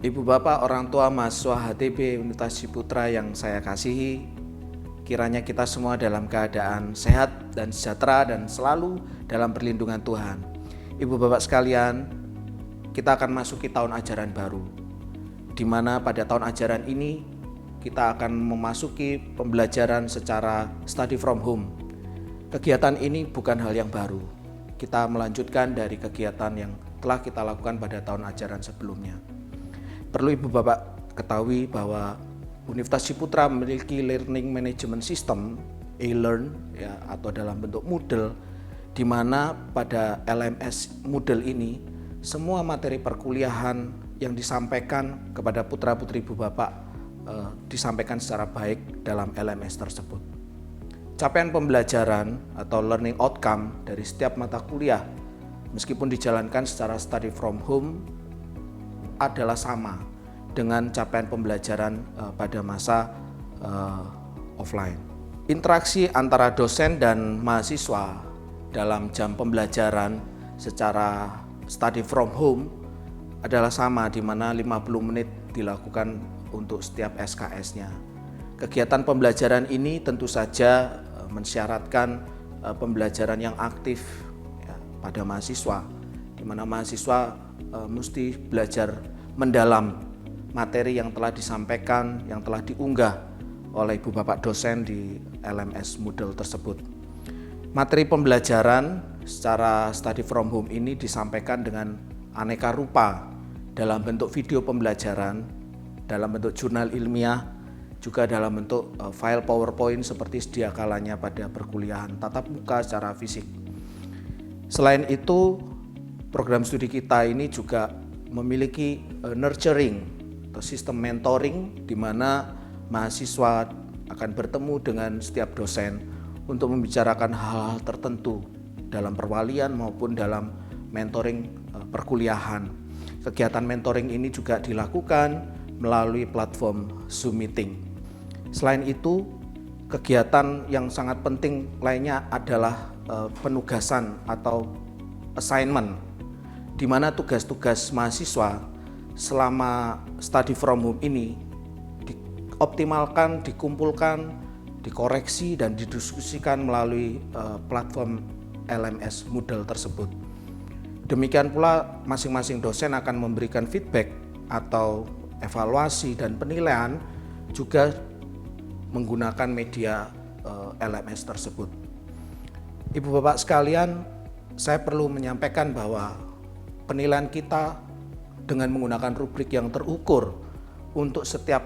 Ibu Bapak, orang tua mahasiswa HTB Universitas Ciputra yang saya kasihi, kiranya kita semua dalam keadaan sehat dan sejahtera dan selalu dalam perlindungan Tuhan. Ibu Bapak sekalian, kita akan masuki tahun ajaran baru, di mana pada tahun ajaran ini kita akan memasuki pembelajaran secara study from home. Kegiatan ini bukan hal yang baru. Kita melanjutkan dari kegiatan yang telah kita lakukan pada tahun ajaran sebelumnya. Perlu Ibu Bapak ketahui bahwa Universitas Ciputra memiliki Learning Management System e-learn ya, atau dalam bentuk Moodle, di mana pada LMS Moodle ini semua materi perkuliahan yang disampaikan kepada putra-putri Ibu Bapak disampaikan secara baik dalam LMS tersebut. Capaian pembelajaran atau learning outcome dari setiap mata kuliah meskipun dijalankan secara study from home adalah sama dengan capaian pembelajaran pada masa offline. Interaksi antara dosen dan mahasiswa dalam jam pembelajaran secara study from home adalah sama, di mana 50 menit dilakukan untuk setiap SKS-nya. Kegiatan pembelajaran ini tentu saja mensyaratkan pembelajaran yang aktif ya, pada mahasiswa, di mana mahasiswa mesti belajar mendalam materi yang telah disampaikan, yang telah diunggah oleh Ibu Bapak dosen di LMS Moodle tersebut. Materi pembelajaran secara study from home ini disampaikan dengan aneka rupa dalam bentuk video pembelajaran, dalam bentuk jurnal ilmiah, juga dalam bentuk file PowerPoint seperti sedia kalanya pada perkuliahan tatap muka secara fisik. Selain itu, program studi kita ini juga memiliki nurturing atau sistem mentoring, di mana mahasiswa akan bertemu dengan setiap dosen untuk membicarakan hal-hal tertentu dalam perwalian maupun dalam mentoring perkuliahan. Kegiatan mentoring ini juga dilakukan melalui platform Zoom Meeting. Selain itu, kegiatan yang sangat penting lainnya adalah penugasan atau assignment, di mana tugas-tugas mahasiswa selama study from home ini dioptimalkan, dikumpulkan, dikoreksi, dan didiskusikan melalui platform LMS Moodle tersebut. Demikian pula masing-masing dosen akan memberikan feedback atau evaluasi dan penilaian juga menggunakan media LMS tersebut. Ibu Bapak sekalian, saya perlu menyampaikan bahwa penilaian kita dengan menggunakan rubrik yang terukur untuk setiap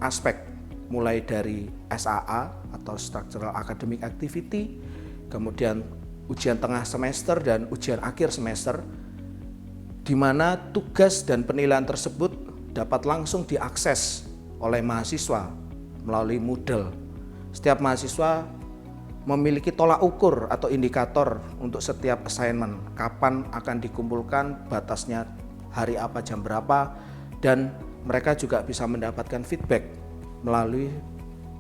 aspek, mulai dari SAA atau Structural Academic Activity, kemudian ujian tengah semester dan ujian akhir semester, di mana tugas dan penilaian tersebut dapat langsung diakses oleh mahasiswa melalui Moodle. Setiap mahasiswa memiliki tolak ukur atau indikator untuk setiap assignment, kapan akan dikumpulkan, batasnya hari apa, jam berapa, dan mereka juga bisa mendapatkan feedback melalui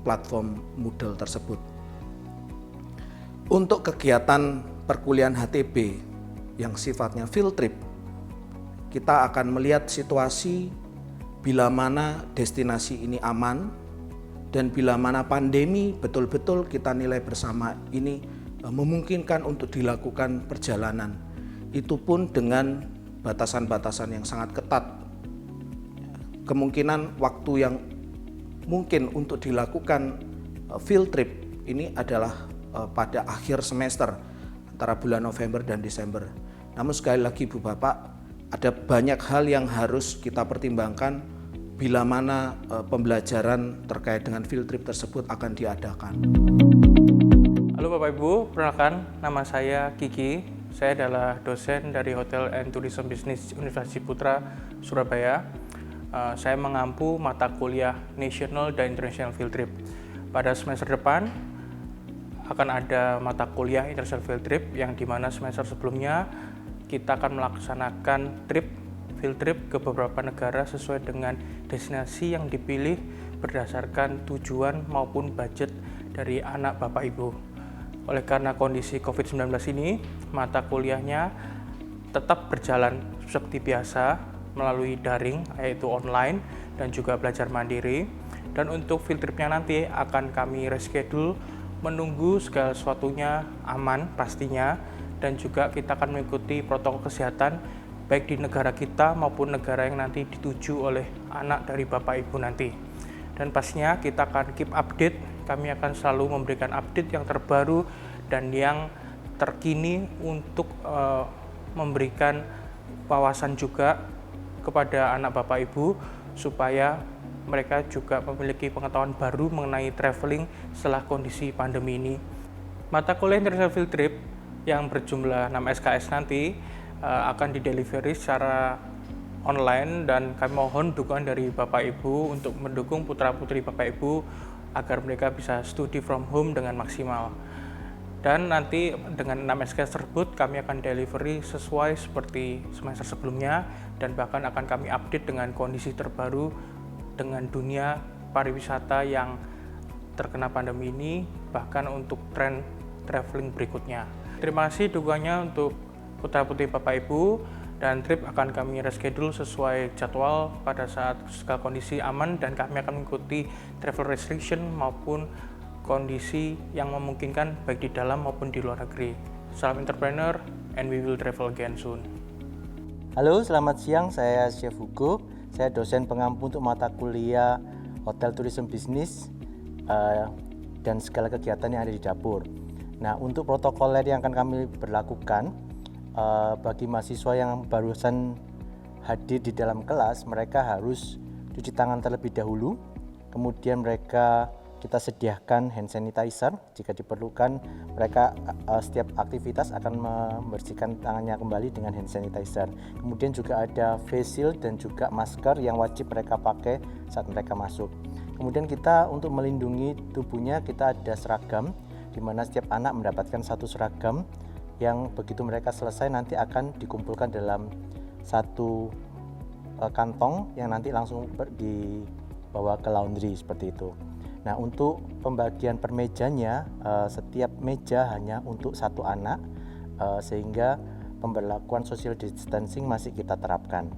platform Moodle tersebut. Untuk kegiatan perkuliahan HTB yang sifatnya field trip, kita akan melihat situasi bila mana destinasi ini aman dan bila mana pandemi betul-betul kita nilai bersama ini memungkinkan untuk dilakukan perjalanan. Itu pun dengan batasan-batasan yang sangat ketat. Kemungkinan waktu yang mungkin untuk dilakukan field trip ini adalah pada akhir semester antara bulan November dan Desember. Namun sekali lagi Bu Bapak, ada banyak hal yang harus kita pertimbangkan bila mana pembelajaran terkait dengan field trip tersebut akan diadakan. Halo Bapak Ibu, perkenalkan nama saya Kiki. Saya adalah dosen dari Hotel and Tourism Business Universitas Ciputra, Surabaya. Saya mengampu mata kuliah National dan International Field Trip. Pada semester depan akan ada mata kuliah International Field Trip yang dimana semester sebelumnya kita akan melaksanakan field trip ke beberapa negara sesuai dengan destinasi yang dipilih berdasarkan tujuan maupun budget dari anak Bapak Ibu. Oleh karena kondisi COVID-19 ini, mata kuliahnya tetap berjalan seperti biasa melalui daring, yaitu online dan juga belajar mandiri. Dan untuk field tripnya nanti akan kami reschedule menunggu segala sesuatunya aman pastinya, dan juga kita akan mengikuti protokol kesehatan baik di negara kita maupun negara yang nanti dituju oleh anak dari Bapak Ibu nanti. Dan pastinya kita akan keep update, kami akan selalu memberikan update yang terbaru dan yang terkini untuk memberikan wawasan juga kepada anak Bapak Ibu supaya mereka juga memiliki pengetahuan baru mengenai traveling setelah kondisi pandemi ini. Mata kuliah International Field Trip yang berjumlah 6 SKS nanti akan didelivery secara online, dan kami mohon dukungan dari Bapak Ibu untuk mendukung putra-putri Bapak Ibu agar mereka bisa studi from home dengan maksimal. Dan nanti dengan 6 SKS tersebut kami akan delivery sesuai seperti semester sebelumnya, dan bahkan akan kami update dengan kondisi terbaru dengan dunia pariwisata yang terkena pandemi ini, bahkan untuk tren traveling berikutnya. Terima kasih dukungannya untuk putra-putri Bapak Ibu, dan trip akan kami reschedule sesuai jadwal pada saat segala kondisi aman, dan kami akan mengikuti travel restriction maupun kondisi yang memungkinkan baik di dalam maupun di luar negeri. Salam entrepreneur, and we will travel again soon. Halo, selamat siang. Saya Chef Hugo. Saya dosen pengampu untuk mata kuliah Hotel Tourism Business dan segala kegiatan yang ada di dapur. Nah, untuk protokoler yang akan kami berlakukan bagi mahasiswa yang barusan hadir di dalam kelas, mereka harus cuci tangan terlebih dahulu. Kemudian kita sediakan hand sanitizer jika diperlukan. Mereka setiap aktivitas akan membersihkan tangannya kembali dengan hand sanitizer. Kemudian juga ada face shield dan juga masker yang wajib mereka pakai saat mereka masuk. Kemudian kita untuk melindungi tubuhnya, kita ada seragam di mana setiap anak mendapatkan satu seragam yang begitu mereka selesai nanti akan dikumpulkan dalam satu kantong yang nanti langsung dibawa ke laundry seperti itu. Nah, untuk pembagian per mejanya, setiap meja hanya untuk satu anak, sehingga pemberlakuan social distancing masih kita terapkan.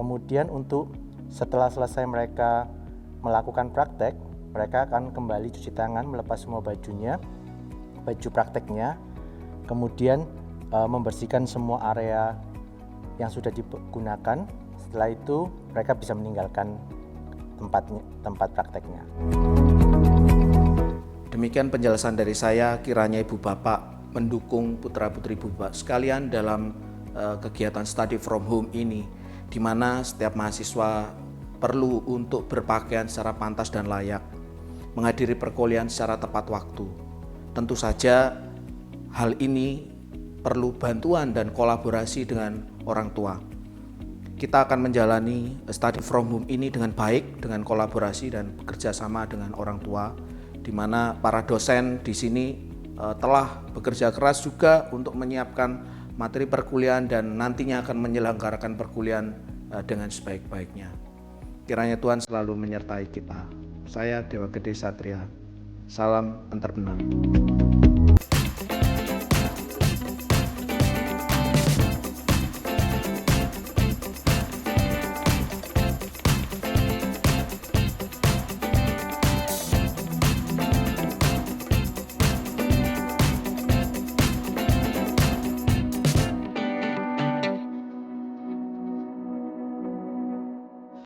Kemudian untuk setelah selesai mereka melakukan praktek, mereka akan kembali cuci tangan, melepas semua bajunya, baju prakteknya, kemudian membersihkan semua area yang sudah digunakan. Setelah itu mereka bisa meninggalkan tempat prakteknya. Demikian penjelasan dari saya. Kiranya Ibu Bapak mendukung putra-putri Ibu Bapak sekalian dalam kegiatan study from home ini, di mana setiap mahasiswa perlu untuk berpakaian secara pantas dan layak, menghadiri perkuliahan secara tepat waktu. Tentu saja hal ini perlu bantuan dan kolaborasi dengan orang tua. Kita akan menjalani study from home ini dengan baik, dengan kolaborasi dan bekerja sama dengan orang tua, di mana para dosen di sini telah bekerja keras juga untuk menyiapkan materi perkuliahan dan nantinya akan menyelenggarakan perkuliahan dengan sebaik-baiknya. Kiranya Tuhan selalu menyertai kita. Saya Dewa Gede Satria. Salam entrepreneur.